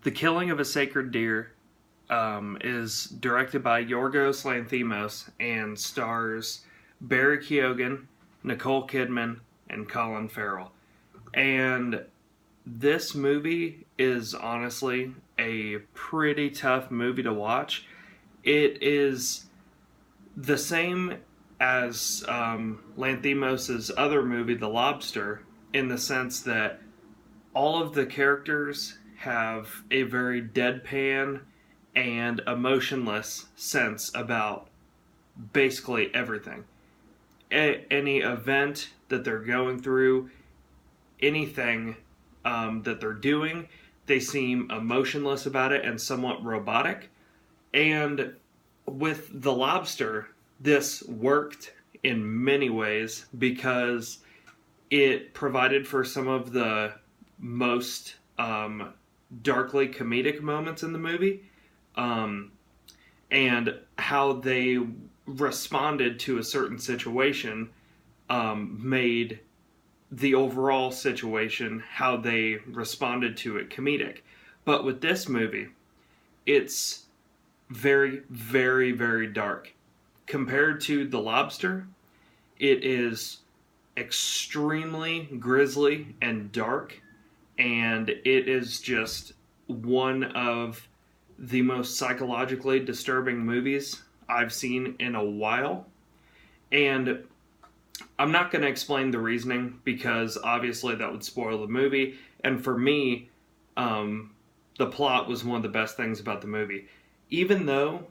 The Killing of a Sacred Deer is directed by Yorgos Lanthimos and stars Barry Keoghan, Nicole Kidman, and Colin Farrell. And this movie is honestly a pretty tough movie to watch. It is the same as Lanthimos' other movie, The Lobster, in the sense that all of the characters have a very deadpan and emotionless sense about basically everything. Any event that they're going through, anything that they're doing, they seem emotionless about it and somewhat robotic. And with The Lobster, this worked in many ways because it provided for some of the most darkly comedic moments in the movie, and how they responded to a certain situation made the overall situation, how they responded to it, comedic. But with this movie, it's very, very, very dark. Compared to The Lobster, it is extremely grisly and dark, and it is just one of the most psychologically disturbing movies I've seen in a while. And I'm not going to explain the reasoning because obviously that would spoil the movie. And for me, the plot was one of the best things about the movie. Even though,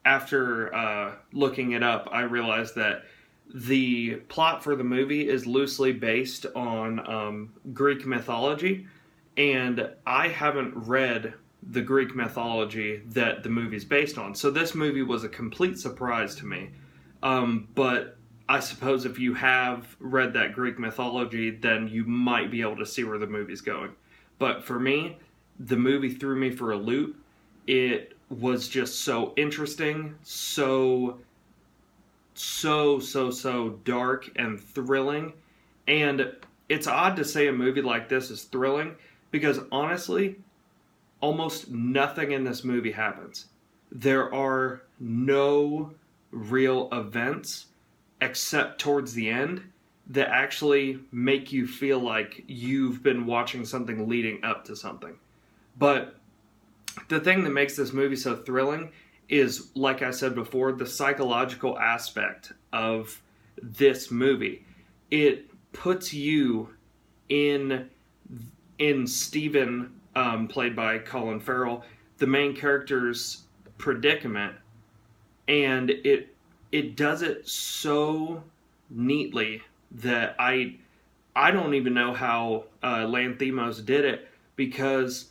after looking it up, I realized that the plot for the movie is loosely based on Greek mythology. And I haven't read the Greek mythology that the movie's based on. So this movie was a complete surprise to me. But I suppose if you have read that Greek mythology, then you might be able to see where the movie's going. But for me, the movie threw me for a loop. It was just so interesting, so dark and thrilling. And it's odd to say a movie like this is thrilling because honestly, almost nothing in this movie happens. There are no real events except towards the end that actually make you feel like you've been watching something leading up to something. But the thing that makes this movie so thrilling is, like I said before, the psychological aspect of this movie. It puts you in Stephen, played by Colin Farrell, the main character's predicament, and it does it so neatly that I don't even know how Lanthimos did it because,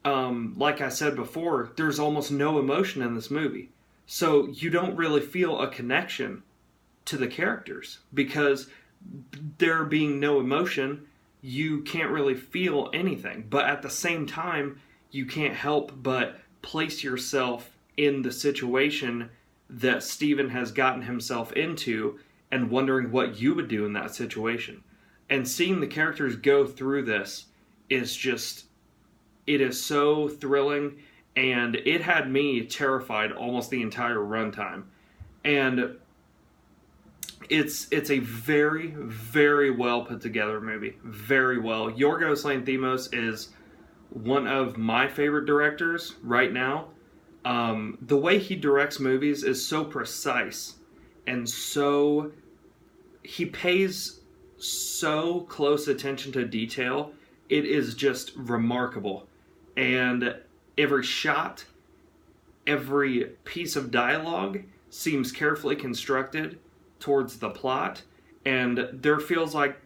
like I said before, there's almost no emotion in this movie. So you don't really feel a connection to the characters because there being no emotion, you can't really feel anything. But at the same time, you can't help but place yourself in the situation that Stephen has gotten himself into and wondering what you would do in that situation. And seeing the characters go through this is just, it is so thrilling, and it had me terrified almost the entire runtime. And it's a very, very well put together movie. Very well. Yorgos Lanthimos is one of my favorite directors right now. The way he directs movies is so precise, and so he pays so close attention to detail. It is just remarkable. And every shot, every piece of dialogue seems carefully constructed towards the plot, and it feels like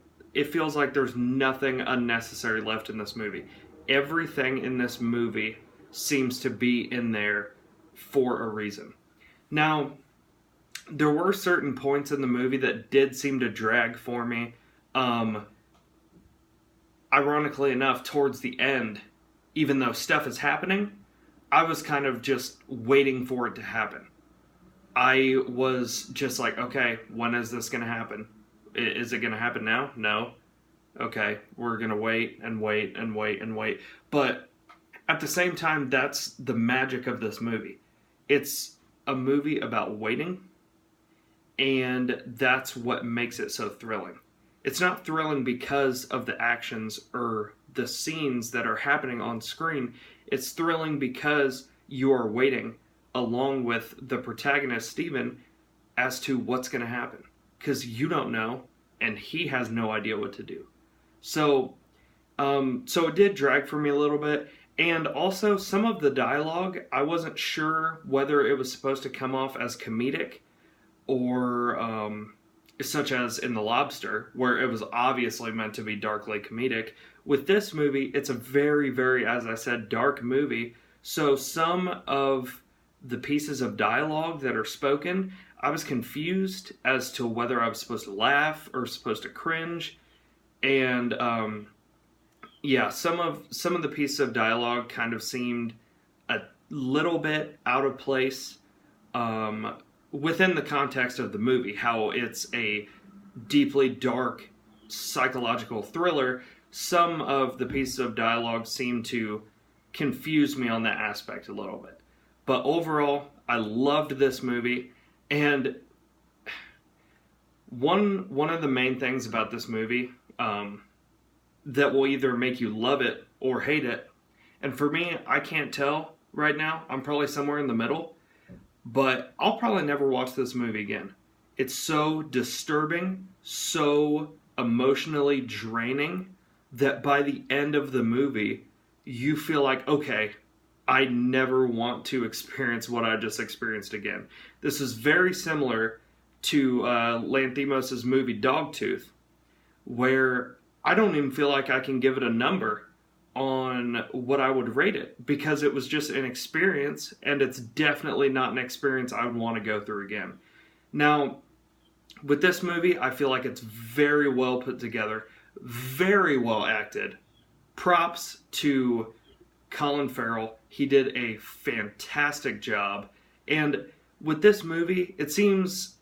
there's nothing unnecessary left in this movie. Everything in this movie seems to be in there for a reason. Now, there were certain points in the movie that did seem to drag for me. Ironically enough, towards the end, even though stuff is happening, I was kind of just waiting for it to happen. I was just like, okay, when is this going to happen? Is it going to happen now? No. Okay, we're going to wait and wait and wait and wait. But at the same time, that's the magic of this movie. It's a movie about waiting, and that's what makes it so thrilling. It's not thrilling because of the actions or the scenes that are happening on screen. It's thrilling because you are waiting along with the protagonist, Steven, as to what's going to happen. Because you don't know, and he has no idea what to do. So, so it did drag for me a little bit. And also, some of the dialogue, I wasn't sure whether it was supposed to come off as comedic or such as in The Lobster, where it was obviously meant to be darkly comedic. With this movie, it's a very, very, as I said, dark movie. So some of the pieces of dialogue that are spoken, I was confused as to whether I was supposed to laugh or supposed to cringe. And yeah, some of the pieces of dialogue kind of seemed a little bit out of place within the context of the movie, how it's a deeply dark psychological thriller. Some of the pieces of dialogue seem to confuse me on that aspect a little bit. But overall, I loved this movie, and one of the main things about this movie that will either make you love it or hate it, and for me, I can't tell right now. I'm probably somewhere in the middle, but I'll probably never watch this movie again. It's so disturbing, so emotionally draining, that by the end of the movie, you feel like, okay, I never want to experience what I just experienced again. This is very similar to Lanthimos' movie Dogtooth, where I don't even feel like I can give it a number on what I would rate it, because it was just an experience, and it's definitely not an experience I would want to go through again. Now, with this movie, I feel like it's very well put together, very well acted. Props to Colin Farrell. He did a fantastic job. And with this movie, it seems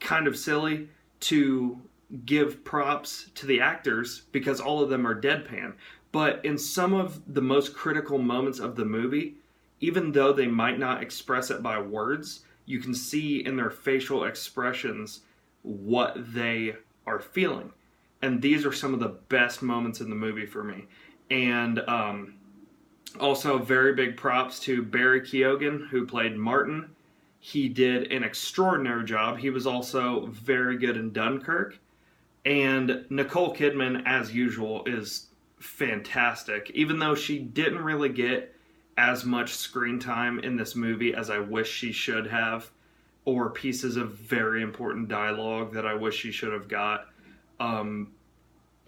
kind of silly to give props to the actors because all of them are deadpan. But in some of the most critical moments of the movie, even though they might not express it by words, you can see in their facial expressions what they are feeling. And these are some of the best moments in the movie for me. And also, very big props to Barry Keoghan, who played Martin. He did an extraordinary job. He was also very good in Dunkirk. And Nicole Kidman, as usual, is fantastic. Even though she didn't really get as much screen time in this movie as I wish she should have, or pieces of very important dialogue that I wish she should have got.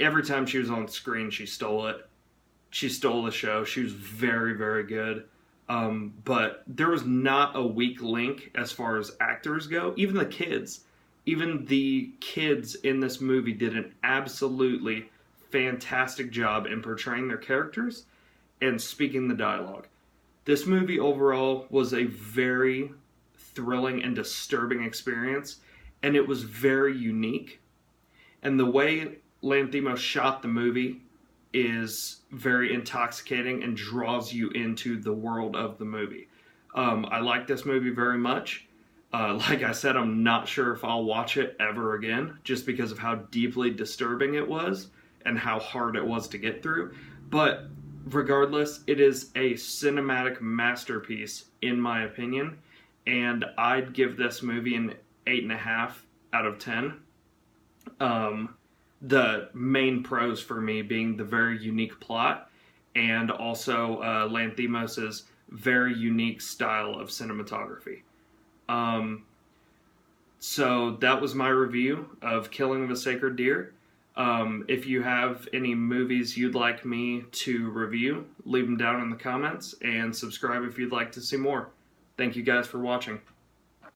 Every time she was on screen, she stole it. She stole the show. She was very, very good. But there was not a weak link as far as actors go. Even the kids in this movie did an absolutely fantastic job in portraying their characters and speaking the dialogue. This movie overall was a very thrilling and disturbing experience, and it was very unique. And the way Lanthimos shot the movie is very intoxicating and draws you into the world of the movie. I like this movie very much. Like I said, I'm not sure if I'll watch it ever again, just because of how deeply disturbing it was and how hard it was to get through. But regardless, it is a cinematic masterpiece, in my opinion, and I'd give this movie an 8.5 out of 10. The main pros for me being the very unique plot, and also Lanthimos' very unique style of cinematography. So that was my review of Killing of a Sacred Deer. If you have any movies you'd like me to review, leave them down in the comments, and subscribe if you'd like to see more. Thank you guys for watching.